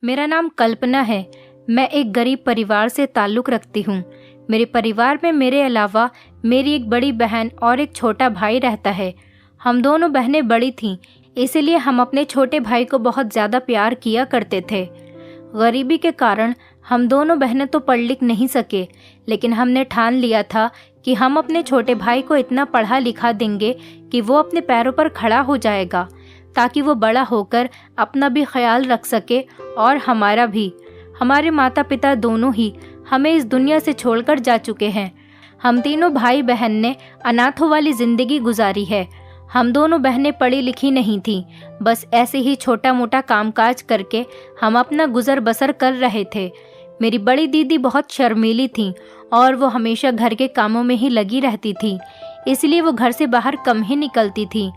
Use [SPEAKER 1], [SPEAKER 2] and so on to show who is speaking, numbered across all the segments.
[SPEAKER 1] मेरा नाम कल्पना है। मैं एक गरीब परिवार से ताल्लुक़ रखती हूँ। मेरे परिवार में मेरे अलावा मेरी एक बड़ी बहन और एक छोटा भाई रहता है। हम दोनों बहनें बड़ी थीं, इसीलिए हम अपने छोटे भाई को बहुत ज़्यादा प्यार किया करते थे। गरीबी के कारण हम दोनों बहनें तो पढ़ लिख नहीं सके, लेकिन हमने ठान लिया था कि हम अपने छोटे भाई को इतना पढ़ा लिखा देंगे कि वो अपने पैरों पर खड़ा हो जाएगा, ताकि वो बड़ा होकर अपना भी ख्याल रख सके और हमारा भी। हमारे माता पिता दोनों ही हमें इस दुनिया से छोड़कर जा चुके हैं। हम तीनों भाई बहन ने अनाथों वाली ज़िंदगी गुजारी है। हम दोनों बहनें पढ़ी लिखी नहीं थीं, बस ऐसे ही छोटा मोटा कामकाज करके हम अपना गुजर बसर कर रहे थे। मेरी बड़ी दीदी बहुत शर्मीली थीं और वो हमेशा घर के कामों में ही लगी रहती थी, इसलिए वो घर से बाहर कम ही निकलती थी।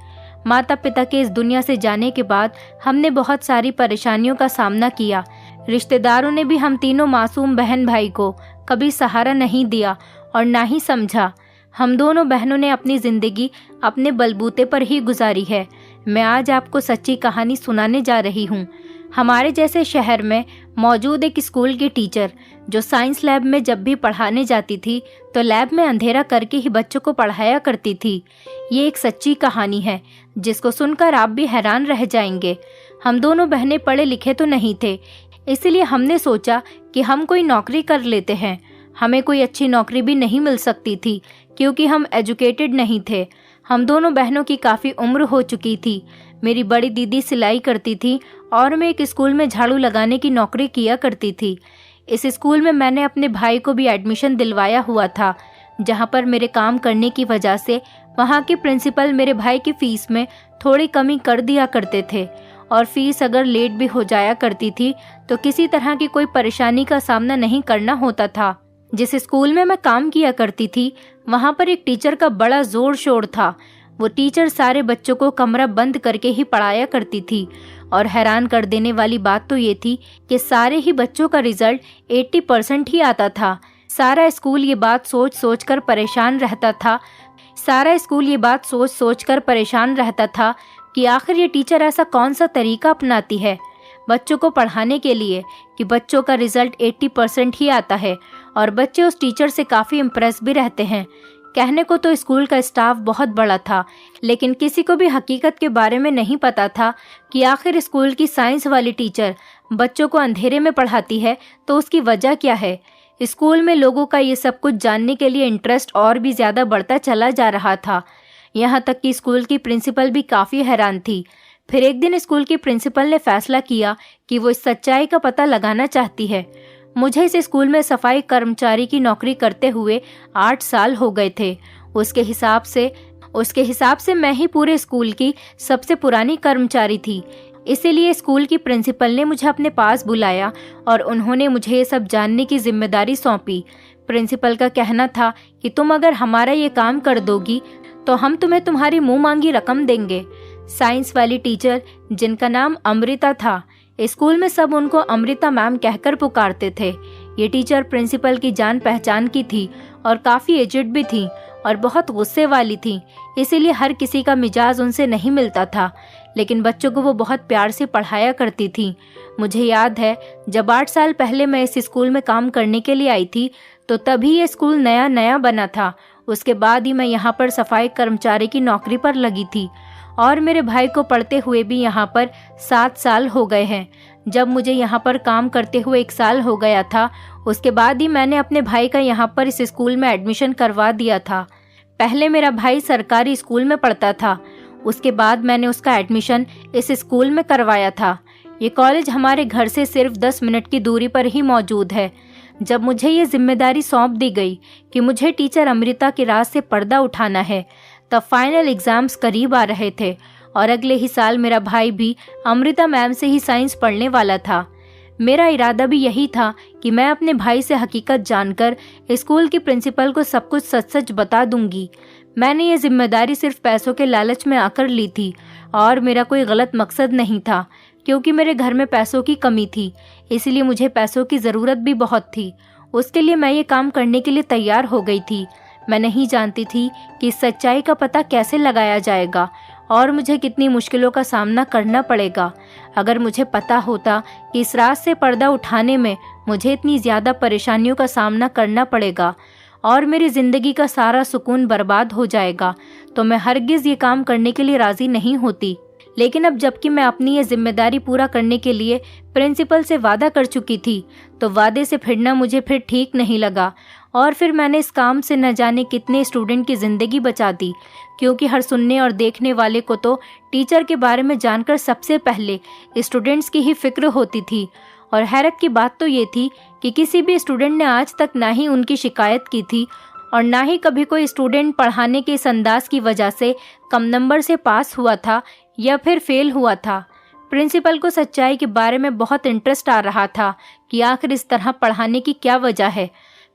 [SPEAKER 1] माता पिता के इस दुनिया से जाने के बाद हमने बहुत सारी परेशानियों का सामना किया। रिश्तेदारों ने भी हम तीनों मासूम बहन भाई को कभी सहारा नहीं दिया और ना ही समझा। हम दोनों बहनों ने अपनी ज़िंदगी अपने बलबूते पर ही गुजारी है। मैं आज आपको सच्ची कहानी सुनाने जा रही हूँ। हमारे जैसे शहर में मौजूद एक स्कूल की टीचर जो साइंस लैब में जब भी पढ़ाने जाती थी तो लैब में अंधेरा करके ही बच्चों को पढ़ाया करती थी। ये एक सच्ची कहानी है जिसको सुनकर आप भी हैरान रह जाएंगे। हम दोनों बहनें पढ़े लिखे तो नहीं थे, इसलिए हमने सोचा कि हम कोई नौकरी कर लेते हैं। हमें कोई अच्छी नौकरी भी नहीं मिल सकती थी क्योंकि हम एजुकेटेड नहीं थे। हम दोनों बहनों की काफ़ी उम्र हो चुकी थी। मेरी बड़ी दीदी सिलाई करती थी और मैं एक स्कूल में झाड़ू लगाने की नौकरी किया करती थी। इस स्कूल में मैंने अपने भाई को भी एडमिशन दिलवाया हुआ था, जहाँ पर मेरे काम करने की वजह से वहाँ के प्रिंसिपल मेरे भाई की फ़ीस में थोड़ी कमी कर दिया करते थे और फीस अगर लेट भी हो जाया करती थी तो किसी तरह की कोई परेशानी का सामना नहीं करना होता था। जिस स्कूल में मैं काम किया करती थी वहाँ पर एक टीचर का बड़ा जोर शोर था। वो टीचर सारे बच्चों को कमरा बंद करके ही पढ़ाया करती थी और हैरान कर देने वाली बात तो ये थी कि सारे ही बच्चों का रिजल्ट 80% ही आता था। सारा स्कूल ये बात सोच सोच कर परेशान रहता था कि आखिर ये टीचर ऐसा कौन सा तरीका अपनाती है बच्चों को पढ़ाने के लिए कि बच्चों का रिजल्ट 80% ही आता है और बच्चे उस टीचर से काफ़ी इम्प्रेस भी रहते हैं। कहने को तो स्कूल का स्टाफ बहुत बड़ा था, लेकिन किसी को भी हकीकत के बारे में नहीं पता था कि आखिर स्कूल की साइंस वाली टीचर बच्चों को अंधेरे में पढ़ाती है तो उसकी वजह क्या है। स्कूल में लोगों का ये सब कुछ जानने के लिए इंटरेस्ट और भी ज़्यादा बढ़ता चला जा रहा था। यहाँ तक कि स्कूल की प्रिंसिपल भी काफ़ी हैरान थी। फिर एक दिन स्कूल की प्रिंसिपल ने फैसला किया कि वो इस सच्चाई का पता लगाना चाहती है। मुझे इस स्कूल में सफाई कर्मचारी की नौकरी करते हुए 8 साल हो गए थे। उसके हिसाब से मैं ही पूरे स्कूल की सबसे पुरानी कर्मचारी थी। इसीलिए स्कूल की प्रिंसिपल ने मुझे अपने पास बुलाया और उन्होंने मुझे ये सब जानने की जिम्मेदारी सौंपी। प्रिंसिपल का कहना था कि तुम अगर हमारा ये काम कर दोगी तो हम तुम्हें तुम्हारी मुंह मांगी रकम देंगे। साइंस वाली टीचर, जिनका नाम अमृता था, स्कूल में सब उनको अमृता मैम कहकर पुकारते थे। ये टीचर प्रिंसिपल की जान पहचान की थी और काफ़ी एजेड भी थी और बहुत गुस्से वाली थी, इसीलिए हर किसी का मिजाज उनसे नहीं मिलता था, लेकिन बच्चों को वो बहुत प्यार से पढ़ाया करती थी। मुझे याद है जब 8 साल पहले मैं इस स्कूल में काम करने के लिए आई थी तो तभी ये स्कूल नया नया बना था। उसके बाद ही मैं यहाँ पर सफाई कर्मचारी की नौकरी पर लगी थी और मेरे भाई को पढ़ते हुए भी यहाँ पर 7 साल हो गए हैं। जब मुझे यहाँ पर काम करते हुए 1 साल हो गया था, उसके बाद ही मैंने अपने भाई का यहाँ पर इस स्कूल में एडमिशन करवा दिया था। पहले मेरा भाई सरकारी स्कूल में पढ़ता था, उसके बाद मैंने उसका एडमिशन इस स्कूल में करवाया था। ये कॉलेज हमारे घर से सिर्फ 10 मिनट की दूरी पर ही मौजूद है। जब मुझे ये जिम्मेदारी सौंप दी गई कि मुझे टीचर अमृता के राज से पर्दा उठाना है, तब फाइनल एग्ज़ाम्स करीब आ रहे थे और अगले ही साल मेरा भाई भी अमृता मैम से ही साइंस पढ़ने वाला था। मेरा इरादा भी यही था कि मैं अपने भाई से हकीकत जानकर स्कूल की प्रिंसिपल को सब कुछ सच सच बता दूंगी। मैंने ये जिम्मेदारी सिर्फ पैसों के लालच में आकर ली थी और मेरा कोई गलत मकसद नहीं था, क्योंकि मेरे घर में पैसों की कमी थी, इसलिए मुझे पैसों की ज़रूरत भी बहुत थी। उसके लिए मैं ये काम करने के लिए तैयार हो गई थी। मैं नहीं जानती थी कि इस सच्चाई का पता कैसे लगाया जाएगा और मुझे कितनी मुश्किलों का सामना करना पड़ेगा। अगर मुझे पता होता कि इस रात से पर्दा उठाने में मुझे इतनी ज़्यादा परेशानियों का सामना करना पड़ेगा और मेरी ज़िंदगी का सारा सुकून बर्बाद हो जाएगा, तो मैं हरगिज़ ये काम करने के लिए राज़ी नहीं होती। लेकिन अब जबकि मैं अपनी ये जिम्मेदारी पूरा करने के लिए प्रिंसिपल से वादा कर चुकी थी, तो वादे से फिरना मुझे फिर ठीक नहीं लगा और फिर मैंने इस काम से न जाने कितने स्टूडेंट की ज़िंदगी बचा दी, क्योंकि हर सुनने और देखने वाले को तो टीचर के बारे में जानकर सबसे पहले स्टूडेंट्स की ही फिक्र होती थी। और हैरत की बात तो ये थी कि किसी भी स्टूडेंट ने आज तक ना ही उनकी शिकायत की थी और ना ही कभी कोई स्टूडेंट पढ़ाने के इस अंदाज की वजह से कम नंबर से पास हुआ था या फिर फेल हुआ था। प्रिंसिपल को सच्चाई के बारे में बहुत इंटरेस्ट आ रहा था कि आखिर इस तरह पढ़ाने की क्या वजह है।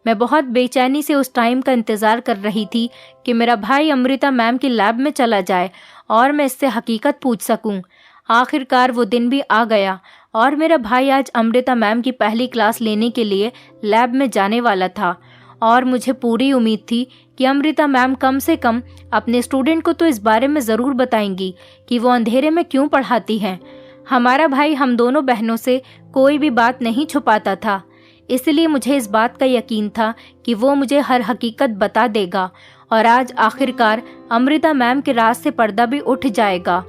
[SPEAKER 1] मैं बहुत बेचैनी से उस टाइम का इंतज़ार कर रही थी कि मेरा भाई अमृता मैम की लैब में चला जाए और मैं इससे हकीकत पूछ सकूं। आखिरकार वो दिन भी आ गया और मेरा भाई आज अमृता मैम की पहली क्लास लेने के लिए लैब में जाने वाला था और मुझे पूरी उम्मीद थी कि अमृता मैम कम से कम अपने स्टूडेंट को तो इस बारे में ज़रूर बताएंगी कि वो अंधेरे में क्यों पढ़ाती हैं। हमारा भाई हम दोनों बहनों से कोई भी बात नहीं छुपाता था, इसलिए मुझे इस बात का यकीन था कि वो मुझे हर हकीकत बता देगा और आज आखिरकार अमृता मैम के राज से पर्दा भी उठ जाएगा।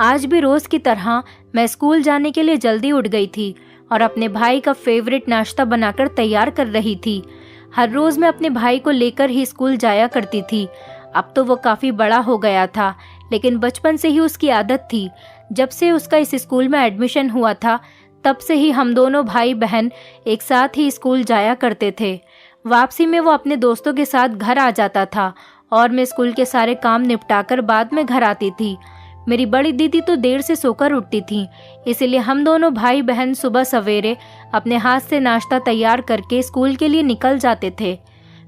[SPEAKER 1] आज भी रोज़ की तरह मैं स्कूल जाने के लिए जल्दी उठ गई थी और अपने भाई का फेवरेट नाश्ता बनाकर तैयार कर रही थी। हर रोज़ मैं अपने भाई को लेकर ही स्कूल जाया करती थी। अब तो वो काफ़ी बड़ा हो गया था, लेकिन बचपन से ही उसकी आदत थी। जब से उसका इस स्कूल में एडमिशन हुआ था, तब से ही हम दोनों भाई बहन एक साथ ही स्कूल जाया करते थे। वापसी में वो अपने दोस्तों के साथ घर आ जाता था और मैं स्कूल के सारे काम निपटाकर बाद में घर आती थी। मेरी बड़ी दीदी तो देर से सोकर उठती थी, इसीलिए हम दोनों भाई बहन सुबह सवेरे अपने हाथ से नाश्ता तैयार करके स्कूल के लिए निकल जाते थे।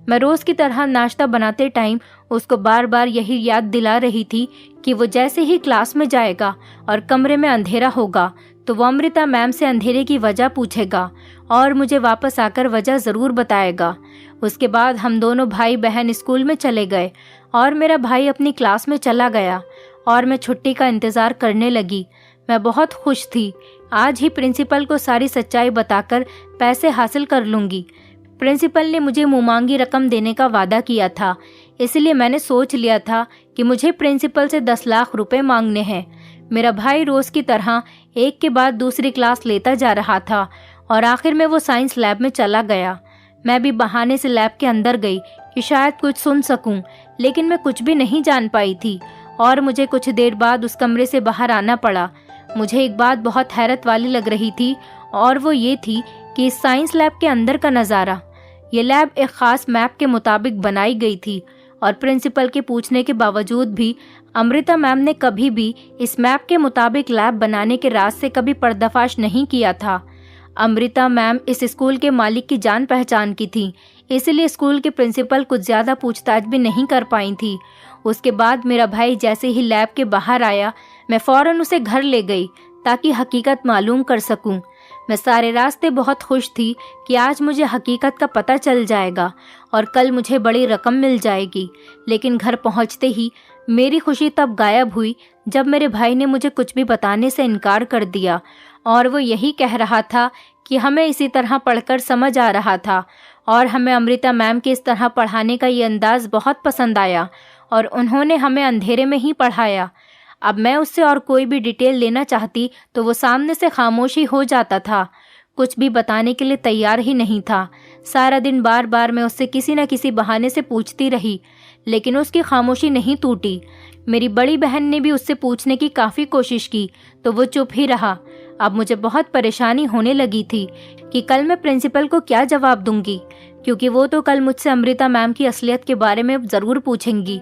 [SPEAKER 1] मैं रोज़ की तरह नाश्ता बनाते टाइम उसको बार बार यही याद दिला रही थी कि वो जैसे ही क्लास में जाएगा और कमरे में अंधेरा होगा तो वो अमृता मैम से अंधेरे की वजह पूछेगा और मुझे वापस आकर वजह ज़रूर बताएगा। उसके बाद हम दोनों भाई बहन स्कूल में चले गए और मेरा भाई अपनी क्लास में चला गया और मैं छुट्टी का इंतज़ार करने लगी। मैं बहुत खुश थी। आज ही प्रिंसिपल को सारी सच्चाई बताकर पैसे हासिल कर लूँगी। प्रिंसिपल ने मुझे मुंहमांगी रकम देने का वादा किया था, इसलिए मैंने सोच लिया था कि मुझे प्रिंसिपल से 10 लाख रुपए मांगने हैं। मेरा भाई रोज़ की तरह एक के बाद दूसरी क्लास लेता जा रहा था और आखिर में वो साइंस लैब में चला गया। मैं भी बहाने से लैब के अंदर गई कि शायद कुछ सुन सकूं, लेकिन मैं कुछ भी नहीं जान पाई थी और मुझे कुछ देर बाद उस कमरे से बाहर आना पड़ा। मुझे एक बात बहुत हैरत वाली लग रही थी और वो ये थी कि इस साइंस लैब के अंदर का नज़ारा। ये लैब एक ख़ास मैप के मुताबिक बनाई गई थी और प्रिंसिपल के पूछने के बावजूद भी अमृता मैम ने कभी भी इस मैप के मुताबिक लैब बनाने के राज से कभी पर्दाफाश नहीं किया था। अमृता मैम इस स्कूल के मालिक की जान पहचान की थी, इसलिए स्कूल के प्रिंसिपल कुछ ज़्यादा पूछताछ भी नहीं कर पाई थी। उसके बाद मेरा भाई जैसे ही लैब के बाहर आया, मैं फ़ौरन उसे घर ले गई ताकि हकीकत मालूम कर सकूं। मैं सारे रास्ते बहुत खुश थी कि आज मुझे हकीकत का पता चल जाएगा और कल मुझे बड़ी रकम मिल जाएगी। लेकिन घर पहुंचते ही मेरी खुशी तब गायब हुई जब मेरे भाई ने मुझे कुछ भी बताने से इनकार कर दिया और वो यही कह रहा था कि हमें इसी तरह पढ़कर समझ आ रहा था और हमें अमृता मैम के इस तरह पढ़ाने का ये अंदाज़ बहुत पसंद आया और उन्होंने हमें अंधेरे में ही पढ़ाया। अब मैं उससे और कोई भी डिटेल लेना चाहती तो वो सामने से खामोशी हो जाता था, कुछ भी बताने के लिए तैयार ही नहीं था। सारा दिन बार बार मैं उससे किसी न किसी बहाने से पूछती रही, लेकिन उसकी खामोशी नहीं टूटी। मेरी बड़ी बहन ने भी उससे पूछने की काफ़ी कोशिश की तो वो चुप ही रहा। अब मुझे बहुत परेशानी होने लगी थी कि कल मैं प्रिंसिपल को क्या जवाब दूंगी, क्योंकि वो तो कल मुझसे अमृता मैम की असलियत के बारे में ज़रूर पूछेंगी।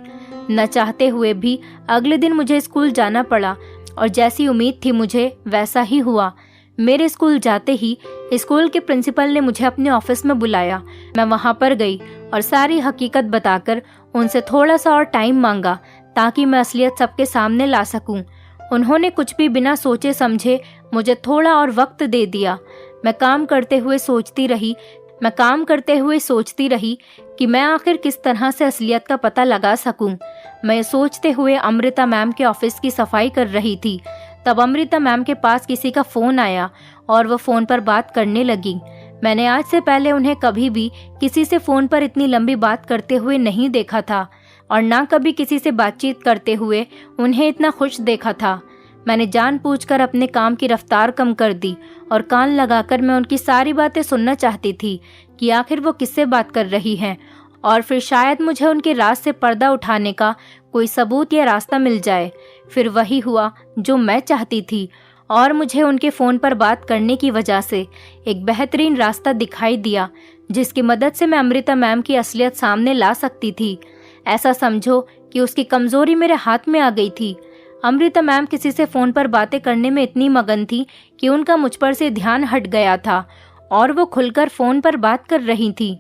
[SPEAKER 1] न चाहते हुए भी अगले दिन मुझे स्कूल जाना पड़ा और जैसी उम्मीद थी मुझे वैसा ही हुआ। मेरे स्कूल जाते ही स्कूल के प्रिंसिपल ने मुझे अपने ऑफिस में बुलाया। मैं वहाँ पर गई और सारी हकीकत बताकर उनसे थोड़ा सा और टाइम मांगा ताकि मैं असलियत सबके सामने ला सकूं। उन्होंने कुछ भी बिना सोचे समझे मुझे थोड़ा और वक्त दे दिया। मैं काम करते हुए सोचती रही कि मैं आखिर किस तरह से असलियत का पता लगा सकूं। मैं सोचते हुए अमृता मैम के ऑफिस की सफाई कर रही थी। तब अमृता मैम के पास किसी का फ़ोन आया और वो फ़ोन पर बात करने लगी। मैंने आज से पहले उन्हें कभी भी किसी से फ़ोन पर इतनी लंबी बात करते हुए नहीं देखा था और ना कभी किसी से बातचीत करते हुए उन्हें इतना खुश देखा था। मैंने जानबूझकर अपने काम की रफ्तार कम कर दी और कान लगाकर मैं उनकी सारी बातें सुनना चाहती थी कि आखिर वो किससे बात कर रही हैं, और फिर शायद मुझे उनके राज से पर्दा उठाने का कोई सबूत या रास्ता मिल जाए। फिर वही हुआ जो मैं चाहती थी और मुझे उनके फ़ोन पर बात करने की वजह से एक बेहतरीन रास्ता दिखाई दिया जिसकी मदद से मैं अमृता मैम की असलियत सामने ला सकती थी। ऐसा समझो कि उसकी कमज़ोरी मेरे हाथ में आ गई थी। अमृता मैम किसी से फ़ोन पर बातें करने में इतनी मगन थी कि उनका मुझ पर से ध्यान हट गया था और वो खुलकर फ़ोन पर बात कर रही थी।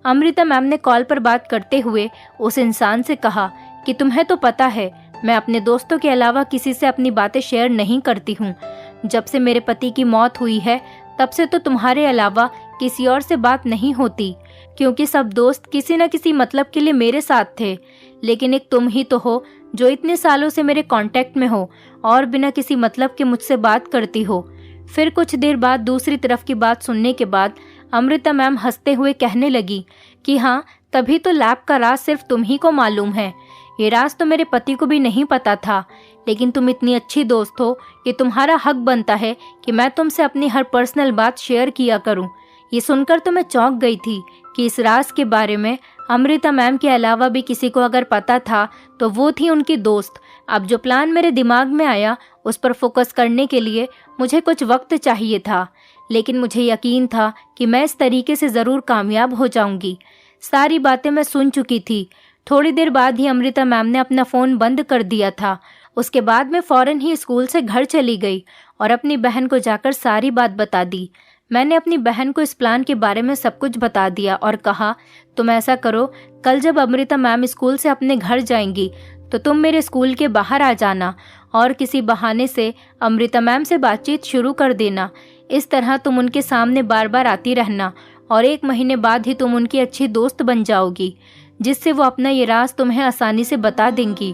[SPEAKER 1] अमृता मैम ने कॉल पर बात करते हुए उस इंसान से कहा कि तुम्हें तो पता है मैं अपने दोस्तों के अलावा किसी से अपनी बातें शेयर नहीं करती हूँ। जब से मेरे पति की मौत हुई है तब से तो तुम्हारे अलावा किसी और से बात नहीं होती, क्योंकि सब दोस्त किसी न किसी मतलब के लिए मेरे साथ थे, लेकिन एक तुम ही तो हो जो इतने सालों से मेरे कांटेक्ट में हो और बिना किसी मतलब के मुझसे बात करती हो। फिर कुछ देर बाद दूसरी तरफ की बात सुनने के बाद अमृता मैम हंसते हुए कहने लगी कि हाँ, तभी तो लैब का राज सिर्फ तुम ही को मालूम है। ये राज तो मेरे पति को भी नहीं पता था, लेकिन तुम इतनी अच्छी दोस्त हो कि तुम्हारा हक बनता है कि मैं तुमसे अपनी हर पर्सनल बात शेयर किया करूं। ये सुनकर तो मैं चौंक गई थी कि इस राज के बारे में अमृता मैम के अलावा भी किसी को अगर पता था तो वो थी उनकी दोस्त। अब जो प्लान मेरे दिमाग में आया उस पर फोकस करने के लिए मुझे कुछ वक्त चाहिए था, लेकिन मुझे यकीन था कि मैं इस तरीके से ज़रूर कामयाब हो जाऊंगी। सारी बातें मैं सुन चुकी थी। थोड़ी देर बाद ही अमृता मैम ने अपना फ़ोन बंद कर दिया था। उसके बाद मैं फ़ौरन ही स्कूल से घर चली गई और अपनी बहन को जाकर सारी बात बता दी। मैंने अपनी बहन को इस प्लान के बारे में सब कुछ बता दिया और कहा, तुम ऐसा करो, कल जब अमृता मैम स्कूल से अपने घर जाएंगी तो तुम मेरे स्कूल के बाहर आ जाना और किसी बहाने से अमृता मैम से बातचीत शुरू कर देना। इस तरह तुम उनके सामने बार बार आती रहना और 1 महीने बाद ही तुम उनकी अच्छी दोस्त बन जाओगी, जिससे वो अपना ये राज तुम्हें आसानी से बता देंगी।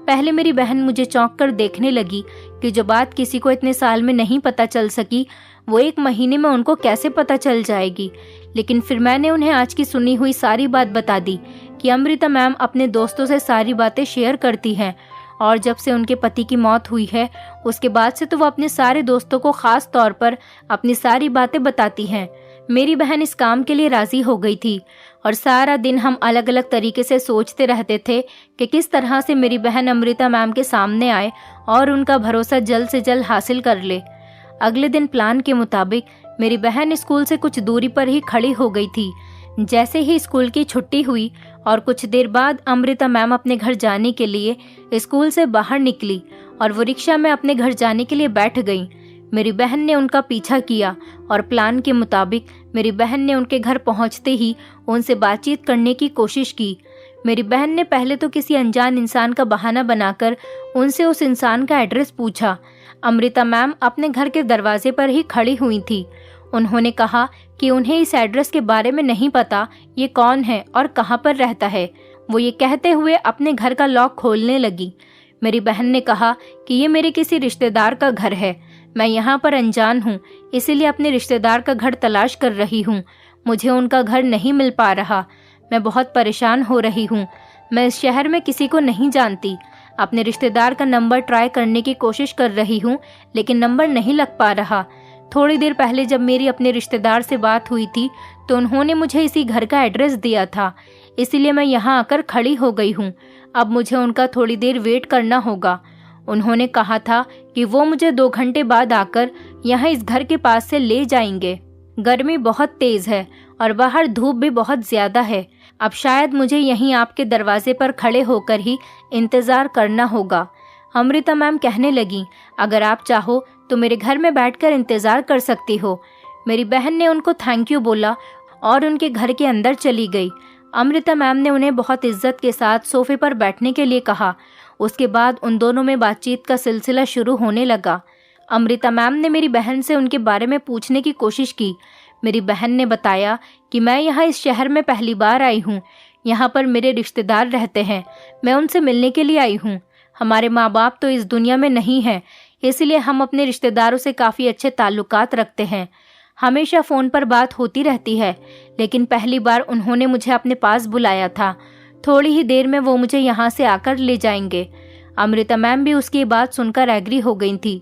[SPEAKER 1] पहले मेरी बहन मुझे चौंक कर देखने लगी कि जो बात किसी को इतने साल में नहीं पता चल सकी वो 1 महीने में उनको कैसे पता चल जाएगी। लेकिन फिर मैंने उन्हें आज की सुनी हुई सारी बात बता दी कि अमृता मैम अपने दोस्तों से सारी बातें शेयर करती हैं और जब से उनके पति की मौत हुई है उसके बाद से तो वो अपने सारे दोस्तों को ख़ास तौर पर अपनी सारी बातें बताती हैं। मेरी बहन इस काम के लिए राज़ी हो गई थी और सारा दिन हम अलग अलग तरीके से सोचते रहते थे कि किस तरह से मेरी बहन अमृता मैम के सामने आए और उनका भरोसा जल्द से जल्द हासिल कर ले। अगले दिन प्लान के मुताबिक मेरी बहन स्कूल से कुछ दूरी पर ही खड़ी हो गई थी। जैसे ही स्कूल की छुट्टी हुई और कुछ देर बाद अमृता मैम अपने घर जाने के लिए स्कूल से बाहर निकली और वो रिक्शा में अपने घर जाने के लिए बैठ गई। मेरी बहन ने उनका पीछा किया और प्लान के मुताबिक मेरी बहन ने उनके घर पहुंचते ही उनसे बातचीत करने की कोशिश की। मेरी बहन ने पहले तो किसी अनजान इंसान का बहाना बनाकर उनसे उस इंसान का एड्रेस पूछा। अमृता मैम अपने घर के दरवाजे पर ही खड़ी हुई थी। उन्होंने कहा कि उन्हें इस एड्रेस के बारे में नहीं पता ये कौन है और कहाँ पर रहता है। वो ये कहते हुए अपने घर का लॉक खोलने लगी। मेरी बहन ने कहा कि ये मेरे किसी रिश्तेदार का घर है, मैं यहाँ पर अनजान हूँ, इसीलिए अपने रिश्तेदार का घर तलाश कर रही हूँ। मुझे उनका घर नहीं मिल पा रहा, मैं बहुत परेशान हो रही हूँ। मैं इस शहर में किसी को नहीं जानती। अपने रिश्तेदार का नंबर ट्राई करने की कोशिश कर रही हूँ, लेकिन नंबर नहीं लग पा रहा। थोड़ी देर पहले जब मेरी अपने रिश्तेदार से बात हुई थी तो उन्होंने मुझे इसी घर का एड्रेस दिया था, इसीलिए मैं यहाँ आकर खड़ी हो गई हूँ। अब मुझे उनका थोड़ी देर वेट करना होगा। उन्होंने कहा था कि वो मुझे 2 घंटे बाद आकर यहाँ इस घर के पास से ले जाएंगे। गर्मी बहुत तेज़ है और बाहर धूप भी बहुत ज़्यादा है। अब शायद मुझे यहीं आपके दरवाजे पर खड़े होकर ही इंतज़ार करना होगा। अमृता मैम कहने लगी, अगर आप चाहो तो मेरे घर में बैठकर इंतज़ार कर सकती हो। मेरी बहन ने उनको थैंक यू बोला और उनके घर के अंदर चली गई। अमृता मैम ने उन्हें बहुत इज्जत के साथ सोफे पर बैठने के लिए कहा। उसके बाद उन दोनों में बातचीत का सिलसिला शुरू होने लगा। अमृता मैम ने मेरी बहन से उनके बारे में पूछने की कोशिश की। मेरी बहन ने बताया कि मैं यहाँ इस शहर में पहली बार आई हूँ, यहाँ पर मेरे रिश्तेदार रहते हैं, मैं उनसे मिलने के लिए आई हूँ। हमारे माँ बाप तो इस दुनिया में नहीं हैं, इसलिए हम अपने रिश्तेदारों से काफ़ी अच्छे ताल्लुकात रखते हैं। हमेशा फ़ोन पर बात होती रहती है, लेकिन पहली बार उन्होंने मुझे अपने पास बुलाया था। थोड़ी ही देर में वो मुझे यहाँ से आकर ले जाएंगे। अमृता मैम भी उसकी बात सुनकर एग्री हो गई थी।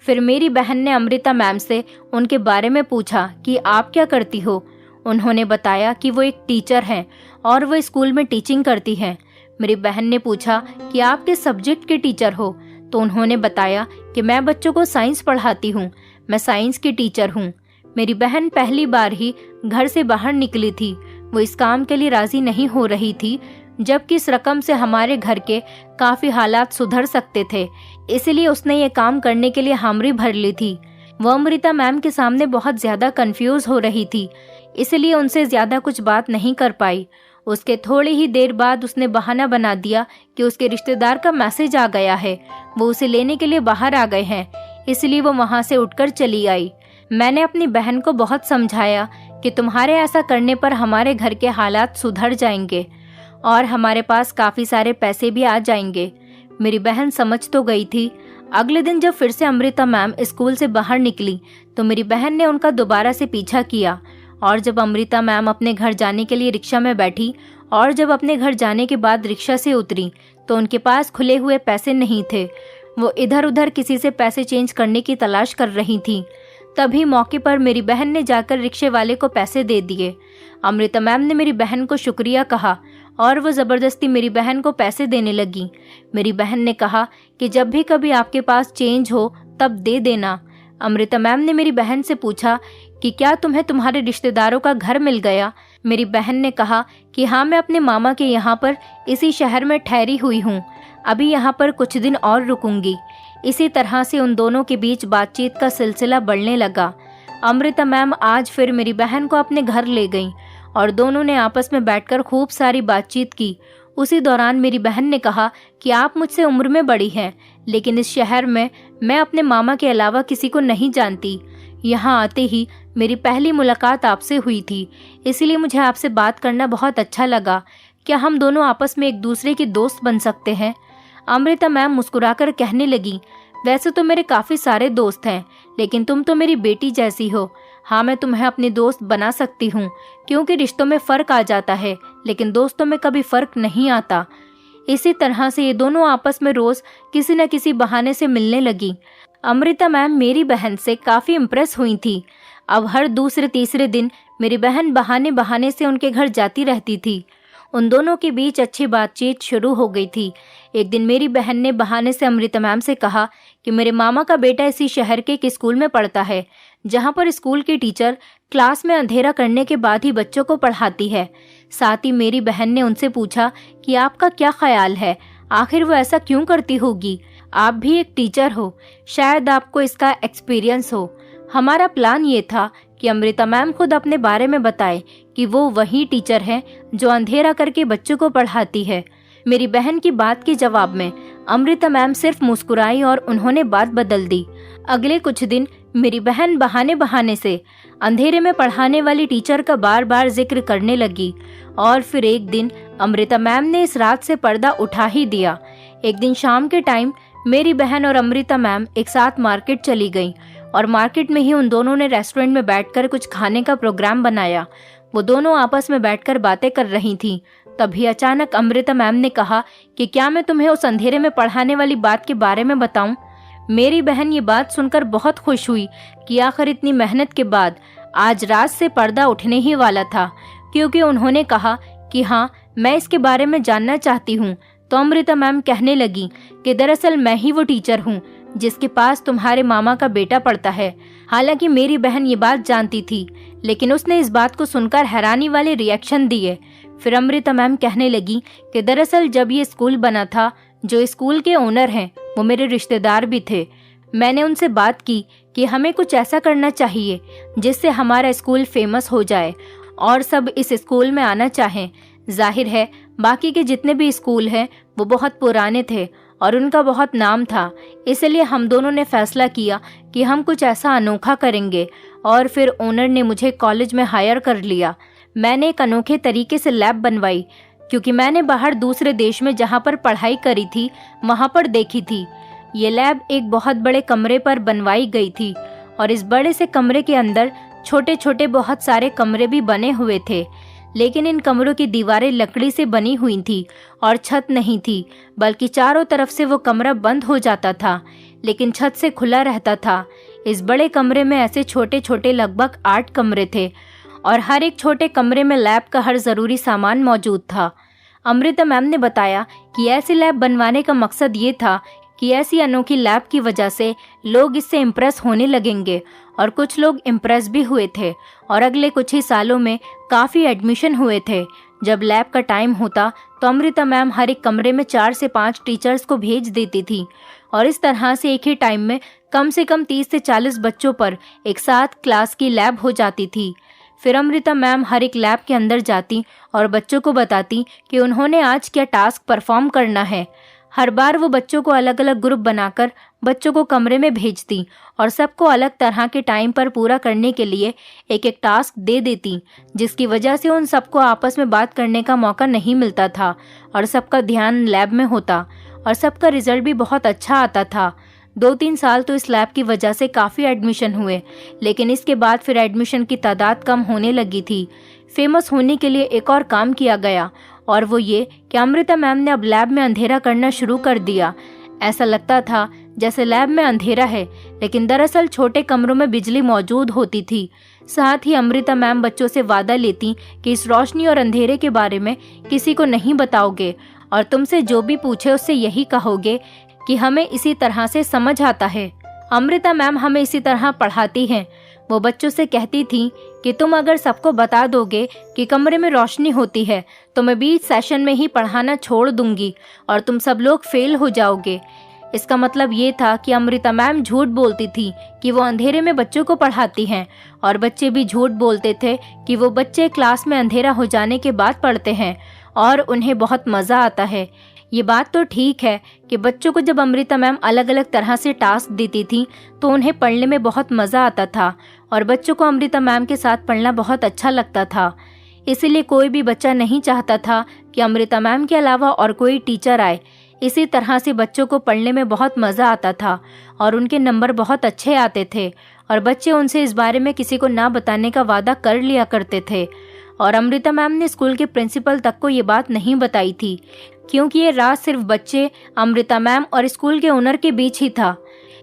[SPEAKER 1] फिर मेरी बहन ने अमृता मैम से उनके बारे में पूछा कि आप क्या करती हो। उन्होंने बताया कि वो एक टीचर हैं और वो स्कूल में टीचिंग करती हैं। मेरी बहन ने पूछा कि आप किस सब्जेक्ट के टीचर हो, तो उन्होंने बताया कि मैं बच्चों को साइंस पढ़ाती हूँ, मैं साइंस की टीचर हूँ। मेरी बहन पहली बार ही घर से बाहर निकली थी। वो इस काम के लिए राजी नहीं हो रही थी, जबकि इस रकम से हमारे घर के काफ़ी हालात सुधर सकते थे, इसलिए उसने ये काम करने के लिए हामरी भर ली थी। वो अमृता मैम के सामने बहुत ज़्यादा कंफ्यूज हो रही थी, इसलिए उनसे ज़्यादा कुछ बात नहीं कर पाई। उसके थोड़ी ही देर बाद उसने बहाना बना दिया कि उसके रिश्तेदार का मैसेज आ गया है, वो उसे लेने के लिए बाहर आ गए हैं, इसलिए वो वहाँ से उठकर चली आई। मैंने अपनी बहन को बहुत समझाया कि तुम्हारे ऐसा करने पर हमारे घर के हालात सुधर जाएंगे और हमारे पास काफ़ी सारे पैसे भी आ जाएंगे। मेरी बहन समझ तो गई थी। अगले दिन जब फिर से अमृता मैम स्कूल से बाहर निकली तो मेरी बहन ने उनका दोबारा से पीछा किया, और जब अमृता मैम अपने घर जाने के लिए रिक्शा में बैठी और जब अपने घर जाने के बाद रिक्शा से उतरी तो उनके पास खुले हुए पैसे नहीं थे। वो इधर उधर किसी से पैसे चेंज करने की तलाश कर रही थी। तभी मौके पर मेरी बहन ने जाकर रिक्शे वाले को पैसे दे दिए। अमृता मैम ने मेरी बहन को शुक्रिया कहा और वो ज़बरदस्ती मेरी बहन को पैसे देने लगी। मेरी बहन ने कहा कि जब भी कभी आपके पास चेंज हो तब दे देना। अमृता मैम ने मेरी बहन से पूछा कि क्या तुम्हें तुम्हारे रिश्तेदारों का घर मिल गया। मेरी बहन ने कहा कि हाँ, मैं अपने मामा के यहाँ पर इसी शहर में ठहरी हुई हूँ, अभी यहाँ पर कुछ दिन और रुकूंगी। इसी तरह से उन दोनों के बीच बातचीत का सिलसिला बढ़ने लगा। अमृता मैम आज फिर मेरी बहन को अपने घर ले गईं और दोनों ने आपस में बैठकर खूब सारी बातचीत की। उसी दौरान मेरी बहन ने कहा कि आप मुझसे उम्र में बड़ी हैं, लेकिन इस शहर में मैं अपने मामा के अलावा किसी को नहीं जानती। यहाँ आते ही मेरी पहली मुलाकात आपसे हुई थी, इसलिए मुझे आपसे बात करना बहुत अच्छा लगा। क्या हम दोनों आपस में एक दूसरे के दोस्त बन सकते हैं? अमृता मैम मुस्कुराकर कहने लगी, वैसे तो मेरे काफ़ी सारे दोस्त हैं, लेकिन तुम तो मेरी बेटी जैसी हो। हाँ, मैं तुम्हें अपनी दोस्त बना सकती हूँ, क्योंकि रिश्तों में फ़र्क आ जाता है, लेकिन दोस्तों में कभी फ़र्क नहीं आता। इसी तरह से ये दोनों आपस में रोज़ किसी न किसी बहाने से मिलने लगी। अमृता मैम मेरी बहन से काफ़ी इम्प्रेस हुई थी। अब हर दूसरे तीसरे दिन मेरी बहन बहाने बहाने से उनके घर जाती रहती थी। उन दोनों के बीच अच्छी बातचीत शुरू हो गई थी। एक दिन मेरी बहन ने बहाने से अमृता मैम से कहा कि मेरे मामा का बेटा इसी शहर के एक स्कूल में पढ़ता है, जहाँ पर स्कूल की टीचर क्लास में अंधेरा करने के बाद ही बच्चों को पढ़ाती है। साथ ही मेरी बहन ने उनसे पूछा कि आपका क्या ख्याल है, आखिर वो ऐसा क्यों करती होगी? आप भी एक टीचर हो, शायद आपको इसका एक्सपीरियंस हो। हमारा प्लान ये था कि अमृता मैम खुद अपने बारे में बताए कि वो वही टीचर है जो अंधेरा करके बच्चों को पढ़ाती है। मेरी बहन की बात के जवाब में अमृता मैम सिर्फ मुस्कुराई और उन्होंने बात बदल दी। अगले कुछ दिन मेरी बहन बहाने बहाने से अंधेरे में पढ़ाने वाली टीचर का बार बार जिक्र करने लगी, और फिर एक दिन अमृता मैम ने इस रात से पर्दा उठा ही दिया। एक दिन शाम के टाइम मेरी बहन और अमृता मैम एक साथ मार्केट चली गईं और मार्केट में ही उन दोनों ने रेस्टोरेंट में बैठकर कुछ खाने का प्रोग्राम बनाया। वो दोनों आपस में बैठकर बातें कर रही थीं। तभी अचानक अमृता मैम ने कहा कि क्या मैं तुम्हें उस अंधेरे में पढ़ाने वाली बात के बारे में बताऊं? मेरी बहन ये बात सुनकर बहुत खुश हुई कि आखिर इतनी मेहनत के बाद आज रात से पर्दा उठने ही वाला था, क्योंकि उन्होंने कहा कि हाँ, मैं इसके बारे में जानना चाहती हूँ। तो अमृता मैम कहने लगी कि दरअसल मैं ही वो टीचर हूँ जिसके पास तुम्हारे मामा का बेटा पढ़ता है। हालांकि मेरी बहन ये बात जानती थी, लेकिन उसने इस बात को सुनकर हैरानी वाले रिएक्शन दिए। फिर अमृता मैम कहने लगी कि दरअसल जब ये स्कूल बना था, जो स्कूल के ओनर हैं वो मेरे रिश्तेदार भी थे। मैंने उनसे बात की कि हमें कुछ ऐसा करना चाहिए जिससे हमारा स्कूल फेमस हो जाए और सब इस स्कूल में आना चाहें। जाहिर है बाकी के जितने भी स्कूल हैं वो बहुत पुराने थे और उनका बहुत नाम था, इसलिए हम दोनों ने फैसला किया कि हम कुछ ऐसा अनोखा करेंगे। और फिर ओनर ने मुझे कॉलेज में हायर कर लिया। मैंने एक अनोखे तरीके से लैब बनवाई क्योंकि मैंने बाहर दूसरे देश में जहाँ पर पढ़ाई करी थी वहाँ पर देखी थी। ये लैब एक बहुत बड़े कमरे पर बनवाई गई थी और इस बड़े से कमरे के अंदर छोटे छोटे बहुत सारे कमरे भी बने हुए थे, लेकिन इन कमरों की दीवारें लकड़ी से बनी हुई थी और छत नहीं थी, बल्कि चारों तरफ से वो कमरा बंद हो जाता था लेकिन छत से खुला रहता था। इस बड़े कमरे में ऐसे छोटे छोटे लगभग 8 कमरे थे और हर एक छोटे कमरे में लैब का हर ज़रूरी सामान मौजूद था। अमृता मैम ने बताया कि ऐसी लैब बनवाने का मकसद ये था कि ऐसी अनोखी लैब की वजह से लोग इससे इम्प्रेस होने लगेंगे और कुछ लोग इम्प्रेस भी हुए थे और अगले कुछ ही सालों में काफ़ी एडमिशन हुए थे। जब लैब का टाइम होता तो अमृता मैम हर एक कमरे में 4 से 5 टीचर्स को भेज देती थी और इस तरह से एक ही टाइम में कम से कम 30 से 40 बच्चों पर एक साथ क्लास की लैब हो जाती थी। फिर अमृता मैम हर एक लैब के अंदर जाती और बच्चों को बताती कि उन्होंने आज क्या टास्क परफॉर्म करना है। हर बार वो बच्चों को अलग अलग ग्रुप बनाकर बच्चों को कमरे में भेजती और सबको अलग तरह के टाइम पर पूरा करने के लिए एक एक टास्क दे देती, जिसकी वजह से उन सबको आपस में बात करने का मौका नहीं मिलता था और सबका ध्यान लैब में होता और सबका रिजल्ट भी बहुत अच्छा आता था। 2-3 साल तो इस लैब की वजह से काफ़ी एडमिशन हुए, लेकिन इसके बाद फिर एडमिशन की तादाद कम होने लगी थी। फेमस होने के लिए एक और काम किया गया और वो ये कि अमृता मैम ने अब लैब में अंधेरा करना शुरू कर दिया। ऐसा लगता था जैसे लैब में अंधेरा है, लेकिन दरअसल छोटे कमरों में बिजली मौजूद होती थी। साथ ही अमृता मैम बच्चों से वादा लेती कि इस रोशनी और अंधेरे के बारे में किसी को नहीं बताओगे और तुमसे जो भी पूछे उससे यही कहोगे कि हमें इसी तरह से समझ आता है। अमृता मैम हमें इसी तरह पढ़ाती हैं। वो बच्चों से कहती थी कि तुम अगर सबको बता दोगे कि कमरे में रोशनी होती है तो मैं बीच सेशन में ही पढ़ाना छोड़ दूंगी और तुम सब लोग फेल हो जाओगे। इसका मतलब ये था कि अमृता मैम झूठ बोलती थी कि वो अंधेरे में बच्चों को पढ़ाती हैं और बच्चे भी झूठ बोलते थे कि वो बच्चे क्लास में अंधेरा हो जाने के बाद पढ़ते हैं और उन्हें बहुत मज़ा आता है। ये बात तो ठीक है कि बच्चों को जब अमृता मैम अलग अलग तरह से टास्क देती थी तो उन्हें पढ़ने में बहुत मज़ा आता था और बच्चों को अमृता मैम के साथ पढ़ना बहुत अच्छा लगता था। इसीलिए कोई भी बच्चा नहीं चाहता था कि अमृता मैम के अलावा और कोई टीचर आए। इसी तरह से बच्चों को पढ़ने में बहुत मज़ा आता था और उनके नंबर बहुत अच्छे आते थे और बच्चे उनसे इस बारे में किसी को ना बताने का वादा कर लिया करते थे। और अमृता मैम ने स्कूल के प्रिंसिपल तक को ये बात नहीं बताई थी, क्योंकि ये राज सिर्फ बच्चे, अमृता मैम और स्कूल के ओनर के बीच ही था।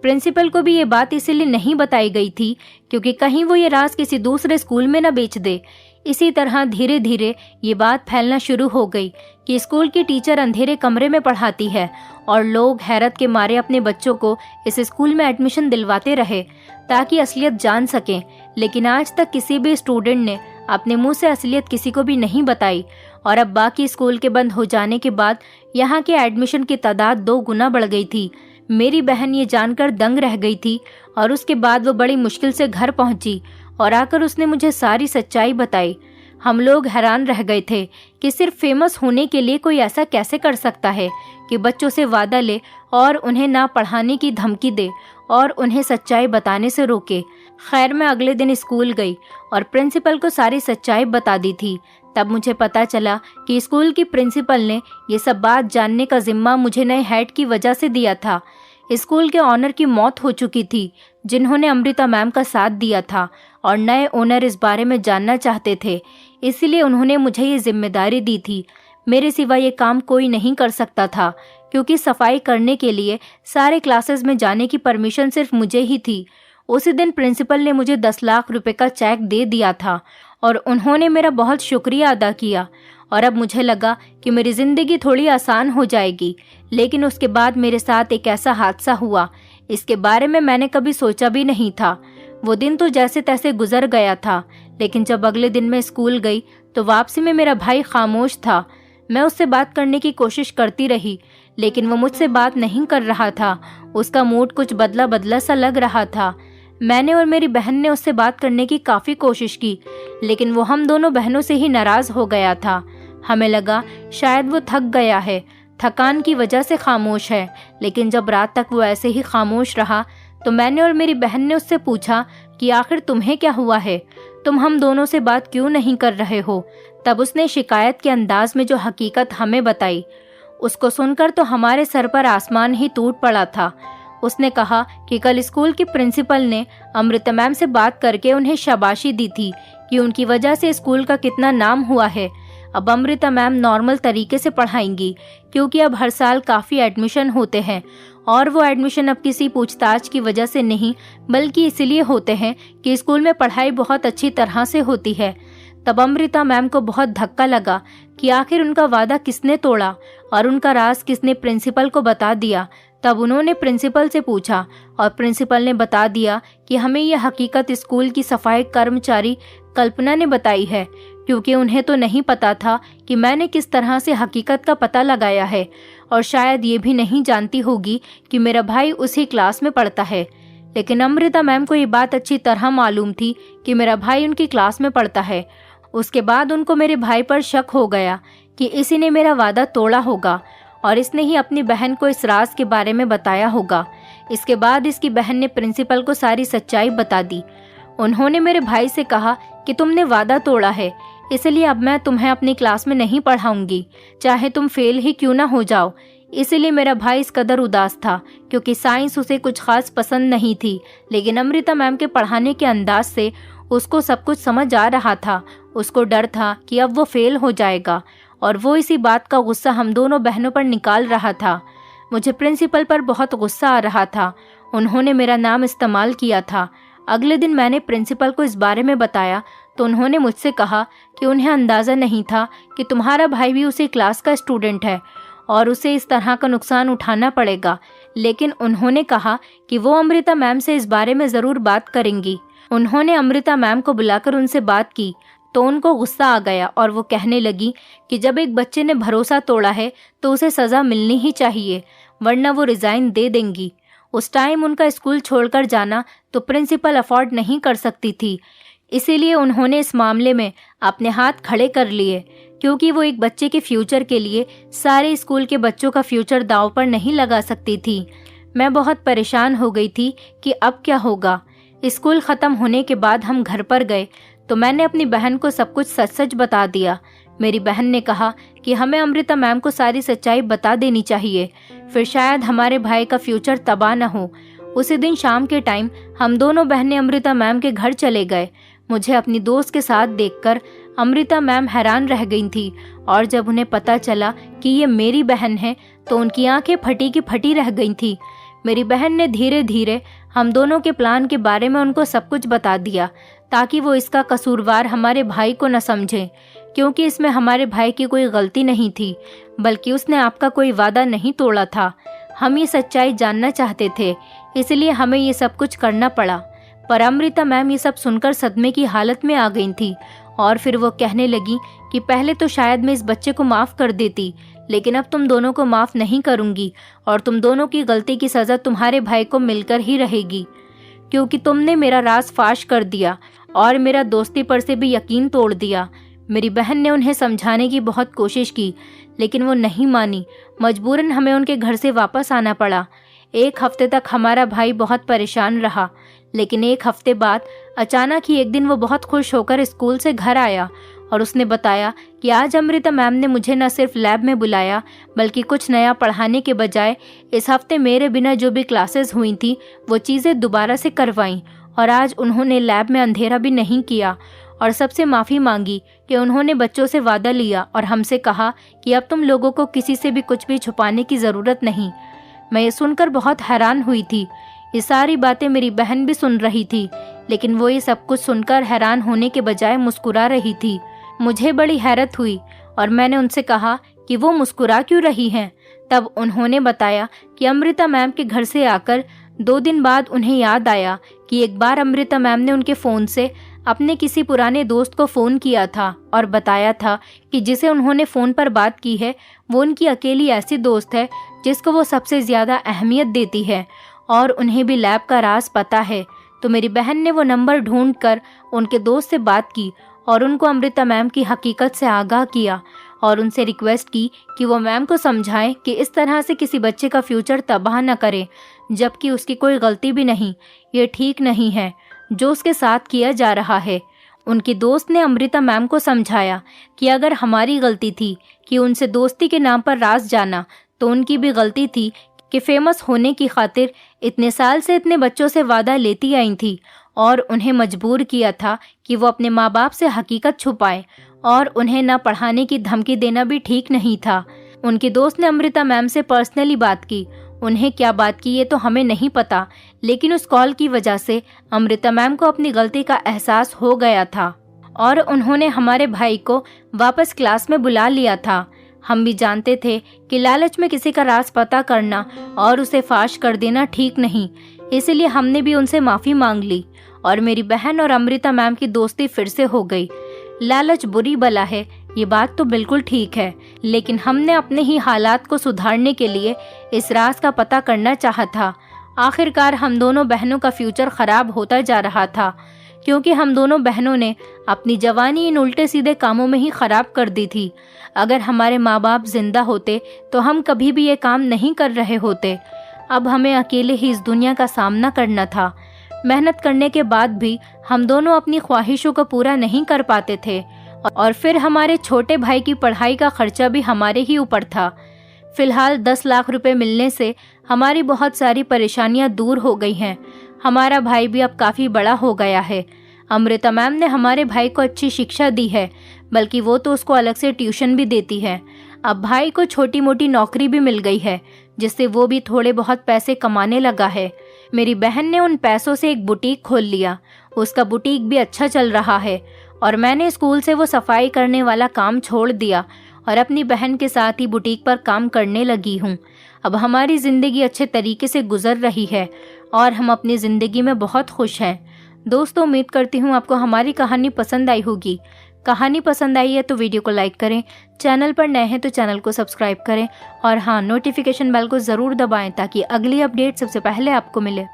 [SPEAKER 1] प्रिंसिपल को भी ये बात इसीलिए नहीं बताई गई थी क्योंकि कहीं वो ये राज किसी दूसरे स्कूल में न बेच दे। इसी तरह धीरे धीरे ये बात फैलना शुरू हो गई कि स्कूल की टीचर अंधेरे कमरे में पढ़ाती है और लोग हैरत के मारे अपने बच्चों को इस स्कूल में एडमिशन दिलवाते रहे ताकि असलियत जान सकें। लेकिन आज तक किसी भी स्टूडेंट ने अपने मुंह से असलियत किसी को भी नहीं बताई और अब बाकी स्कूल के बंद हो जाने के बाद यहाँ के एडमिशन की तादाद 2 गुना बढ़ गई थी। मेरी बहन ये जानकर दंग रह गई थी और उसके बाद वो बड़ी मुश्किल से घर पहुंची और आकर उसने मुझे सारी सच्चाई बताई। हम लोग हैरान रह गए थे कि सिर्फ फेमस होने के लिए कोई ऐसा कैसे कर सकता है कि बच्चों से वादा ले और उन्हें ना पढ़ाने की धमकी दे और उन्हें सच्चाई बताने से रोके। खैर, मैं अगले दिन स्कूल गई और प्रिंसिपल को सारी सच्चाई बता दी थी। तब मुझे पता चला कि स्कूल की प्रिंसिपल ने ये सब बात जानने का जिम्मा मुझे नए हेड की वजह से दिया था। स्कूल के ऑनर की मौत हो चुकी थी जिन्होंने अमृता मैम का साथ दिया था और नए ओनर इस बारे में जानना चाहते थे, इसलिए उन्होंने मुझे ये जिम्मेदारी दी थी। मेरे सिवा ये काम कोई नहीं कर सकता था क्योंकि सफाई करने के लिए सारे क्लासेस में जाने की परमिशन सिर्फ मुझे ही थी। उसी दिन प्रिंसिपल ने मुझे 10 लाख रुपए का चेक दे दिया था और उन्होंने मेरा बहुत शुक्रिया अदा किया और अब मुझे लगा कि मेरी ज़िंदगी थोड़ी आसान हो जाएगी। लेकिन उसके बाद मेरे साथ एक ऐसा हादसा हुआ, इसके बारे में मैंने कभी सोचा भी नहीं था। वो दिन तो जैसे तैसे गुजर गया था, लेकिन जब अगले दिन मैं स्कूल गई तो वापसी में मेरा भाई खामोश था। मैं उससे बात करने की कोशिश करती रही, लेकिन वो मुझसे बात नहीं कर रहा था। उसका मूड कुछ बदला बदला सा लग रहा था। मैंने और मेरी बहन ने उससे बात करने की काफ़ी कोशिश की, लेकिन वो हम दोनों बहनों से ही नाराज़ हो गया था। हमें लगा शायद वो थक गया है, थकान की वजह से खामोश है। लेकिन जब रात तक वो ऐसे ही खामोश रहा तो मैंने और मेरी बहन ने उससे पूछा कि आखिर तुम्हें क्या हुआ है, तुम हम दोनों से बात क्यों नहीं कर रहे हो? तब उसने शिकायत के अंदाज में जो हकीकत हमें बताई, उसको सुनकर तो हमारे सर पर आसमान ही टूट पड़ा था। उसने कहा कि कल स्कूल की प्रिंसिपल ने अमृता मैम से बात करके उन्हें शाबाशी दी थी कि उनकी वजह से स्कूल का कितना नाम हुआ है। अब अमृता मैम नॉर्मल तरीके से पढ़ाएंगी, क्योंकि अब हर साल काफ़ी एडमिशन होते हैं और वो एडमिशन अब किसी पूछताछ की वजह से नहीं, बल्कि इसलिए होते हैं कि स्कूल में पढ़ाई बहुत अच्छी तरह से होती है। तब अमृता मैम को बहुत धक्का लगा कि आखिर उनका वादा किसने तोड़ा और उनका राज किसने प्रिंसिपल को बता दिया। तब उन्होंने प्रिंसिपल से पूछा और प्रिंसिपल ने बता दिया कि हमें यह हकीकत स्कूल की सफाई कर्मचारी कल्पना ने बताई है, क्योंकि उन्हें तो नहीं पता था कि मैंने किस तरह से हकीकत का पता लगाया है, और शायद ये भी नहीं जानती होगी कि मेरा भाई उसी क्लास में पढ़ता है। लेकिन अमृता मैम को ये बात अच्छी तरह मालूम थी कि मेरा भाई उनकी क्लास में पढ़ता है। उसके बाद उनको मेरे भाई पर शक हो गया कि इसी ने मेरा वादा तोड़ा होगा और इसने ही अपनी बहन को इस राज के बारे में बताया होगा। इसके बाद इसकी बहन ने प्रिंसिपल को सारी सच्चाई बता दी। उन्होंने मेरे भाई से कहा कि तुमने वादा तोड़ा है, इसलिए अब मैं तुम्हें अपनी क्लास में नहीं पढ़ाऊंगी, चाहे तुम फेल ही क्यों ना हो जाओ। इसलिए मेरा भाई इस कदर उदास था, क्योंकि साइंस उसे कुछ खास पसंद नहीं थी, लेकिन अमृता मैम के पढ़ाने के अंदाज से उसको सब कुछ समझ आ रहा था। उसको डर था कि अब वो फेल हो जाएगा, और वो इसी बात का गुस्सा हम दोनों बहनों पर निकाल रहा था। मुझे प्रिंसिपल पर बहुत गुस्सा आ रहा था। उन्होंने मेरा नाम इस्तेमाल किया था। अगले दिन मैंने प्रिंसिपल को इस बारे में बताया तो उन्होंने मुझसे कहा कि उन्हें अंदाज़ा नहीं था कि तुम्हारा भाई भी उसी क्लास का स्टूडेंट है और उसे इस तरह का नुकसान उठाना पड़ेगा। लेकिन उन्होंने कहा कि वो अमृता मैम से इस बारे में ज़रूर बात करेंगी। उन्होंने अमृता मैम को बुलाकर उनसे बात की तो उनको गुस्सा आ गया और वो कहने लगी कि जब एक बच्चे ने भरोसा तोड़ा है तो उसे सज़ा मिलनी ही चाहिए, वरना वो रिज़ाइन दे देंगी। उस टाइम उनका स्कूल छोड़कर जाना तो प्रिंसिपल अफोर्ड नहीं कर सकती थी, इसीलिए उन्होंने इस मामले में अपने हाथ खड़े कर लिए, क्योंकि वो एक बच्चे के फ्यूचर के लिए सारे स्कूल के बच्चों का फ्यूचर दांव पर नहीं लगा सकती थी। मैं बहुत परेशान हो गई थी कि अब क्या होगा। स्कूल ख़त्म होने के बाद हम घर पर गए तो मैंने अपनी बहन को सब कुछ सच सच बता दिया। मेरी बहन ने कहा कि हमें अमृता मैम को सारी सच्चाई बता देनी चाहिए, फिर शायद हमारे भाई का फ्यूचर तबाह न हो। उसी दिन शाम के टाइम हम दोनों बहनें अमृता मैम के घर चले गए। मुझे अपनी दोस्त के साथ देखकर अमृता मैम हैरान रह गई थी, और जब उन्हें पता चला कि ये मेरी बहन है तो उनकी आंखें फटी की फटी रह गई थी। मेरी बहन ने धीरे धीरे हम दोनों के प्लान के बारे में उनको सब कुछ बता दिया, ताकि वो इसका कसूरवार हमारे भाई को न समझें, क्योंकि इसमें हमारे भाई की कोई गलती नहीं थी, बल्कि उसने आपका कोई वादा नहीं तोड़ा था। हम ये सच्चाई जानना चाहते थे, इसलिए हमें ये सब कुछ करना पड़ा। पर अमृता मैम ये सब सुनकर सदमे की हालत में आ गई थी, और फिर वो कहने लगी कि पहले तो शायद मैं इस बच्चे को माफ़ कर देती, लेकिन अब तुम दोनों को माफ़ नहीं करूँगी, और तुम दोनों की गलती की सज़ा तुम्हारे भाई को मिलकर ही रहेगी, क्योंकि तुमने मेरा राज फाश कर दिया और मेरा दोस्ती पर से भी यकीन तोड़ दिया। मेरी बहन ने उन्हें समझाने की बहुत कोशिश की, लेकिन वो नहीं मानी। मजबूरन हमें उनके घर से वापस आना पड़ा। एक हफ्ते तक हमारा भाई बहुत परेशान रहा, लेकिन एक हफ्ते बाद अचानक ही एक दिन वो बहुत खुश होकर स्कूल से घर आया और उसने बताया कि आज अमृता मैम ने मुझे न सिर्फ लैब में बुलाया, बल्कि कुछ नया पढ़ाने के बजाय इस हफ्ते मेरे बिना जो भी क्लासेस हुई थी वो चीज़ें दोबारा से करवाईं, और आज उन्होंने लैब में अंधेरा भी नहीं किया, और सबसे माफ़ी मांगी कि उन्होंने बच्चों से वादा लिया और हमसे कहा कि अब तुम लोगों को किसी से भी कुछ भी छुपाने की ज़रूरत नहीं। मैं ये सुनकर बहुत हैरान हुई थी। ये सारी बातें मेरी बहन भी सुन रही थी, लेकिन वो ये सब कुछ सुनकर हैरान होने के बजाय मुस्कुरा रही थी। मुझे बड़ी हैरत हुई और मैंने उनसे कहा कि वो मुस्कुरा क्यों रही हैं। तब उन्होंने बताया कि अमृता मैम के घर से आकर 2 दिन बाद उन्हें याद आया कि एक बार अमृता मैम ने उनके फ़ोन से अपने किसी पुराने दोस्त को फ़ोन किया था और बताया था कि जिसे उन्होंने फ़ोन पर बात की है वो उनकी अकेली ऐसी दोस्त है जिसको वो सबसे ज़्यादा अहमियत देती है, और उन्हें भी लैब का राज पता है। तो मेरी बहन ने वो नंबर ढूंढकर उनके दोस्त से बात की और उनको अमृता मैम की हकीकत से आगाह किया, और उनसे रिक्वेस्ट की कि वो मैम को समझाएं कि इस तरह से किसी बच्चे का फ्यूचर तबाह न करें, जबकि उसकी कोई गलती भी नहीं। ये ठीक नहीं है जो उसके साथ किया जा रहा है। उनकी दोस्त ने अमृता मैम को समझाया कि अगर हमारी गलती थी कि उनसे दोस्ती के नाम पर रास जाना, तो उनकी भी गलती थी कि फेमस होने की खातिर इतने साल से इतने बच्चों से वादा लेती आई थी और उन्हें मजबूर किया था कि वो अपने माँ बाप से हकीकत छुपाएं, और उन्हें न पढ़ाने की धमकी देना भी ठीक नहीं था। उनकी दोस्त ने अमृता मैम से पर्सनली बात की। उन्हें क्या बात की ये तो हमें नहीं पता, लेकिन उस कॉल की वजह से अमृता मैम को अपनी गलती का एहसास हो गया था और उन्होंने हमारे भाई को वापस क्लास में बुला लिया था। हम भी जानते थे कि लालच में किसी का राज पता करना और उसे फाश कर देना ठीक नहीं, इसलिए हमने भी उनसे माफ़ी मांग ली और मेरी बहन और अमृता मैम की दोस्ती फिर से हो गई। लालच बुरी बला है, ये बात तो बिल्कुल ठीक है, लेकिन हमने अपने ही हालात को सुधारने के लिए इस राज का पता करना चाहा था। आखिरकार हम दोनों बहनों का फ्यूचर खराब होता जा रहा था, क्योंकि हम दोनों बहनों ने अपनी जवानी इन उल्टे सीधे कामों में ही खराब कर दी थी। अगर हमारे माँ बाप जिंदा होते तो हम कभी भी ये काम नहीं कर रहे होते। अब हमें अकेले ही इस दुनिया का सामना करना था। मेहनत करने के बाद भी हम दोनों अपनी ख्वाहिशों को पूरा नहीं कर पाते थे और फिर हमारे छोटे भाई की पढ़ाई का खर्चा भी हमारे ही ऊपर था। फिलहाल 10 लाख रुपए मिलने से हमारी बहुत सारी परेशानियां दूर हो गई हैं। हमारा भाई भी अब काफ़ी बड़ा हो गया है। अमृता मैम ने हमारे भाई को अच्छी शिक्षा दी है, बल्कि वो तो उसको अलग से ट्यूशन भी देती है। अब भाई को छोटी मोटी नौकरी भी मिल गई है, जिससे वो भी थोड़े बहुत पैसे कमाने लगा है। मेरी बहन ने उन पैसों से एक बुटीक खोल लिया। उसका बुटीक भी अच्छा चल रहा है और मैंने स्कूल से वो सफाई करने वाला काम छोड़ दिया और अपनी बहन के साथ ही बुटीक पर काम करने लगी हूँ। अब हमारी ज़िंदगी अच्छे तरीके से गुजर रही है और हम अपनी ज़िंदगी में बहुत खुश हैं। दोस्तों, उम्मीद करती हूँ आपको हमारी कहानी पसंद आई होगी। कहानी पसंद आई है तो वीडियो को लाइक करें, चैनल पर नए हैं तो चैनल को सब्सक्राइब करें और हाँ, नोटिफिकेशन बेल को ज़रूर दबाएं ताकि अगली अपडेट सबसे पहले आपको मिले।